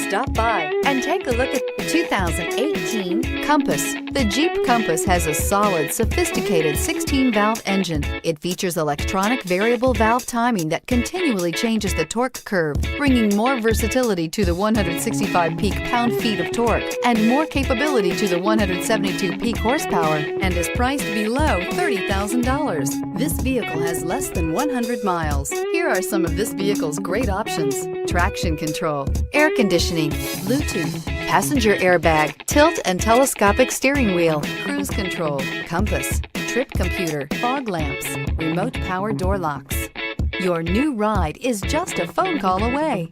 Stop by and take a look at the 2018 Compass. The Jeep Compass has a solid, sophisticated 16-valve engine. It features electronic variable valve timing that continually changes the torque curve, bringing more versatility to the 165 peak pound-feet of torque and more capability to the 172 peak horsepower, and is priced below $30,000. This vehicle has less than 100 miles. Here are some of this vehicle's great options: traction control, air conditioning, Bluetooth, passenger airbag, tilt and telescopic steering wheel, cruise control, compass, trip computer, fog lamps, remote power door locks. Your new ride is just a phone call away.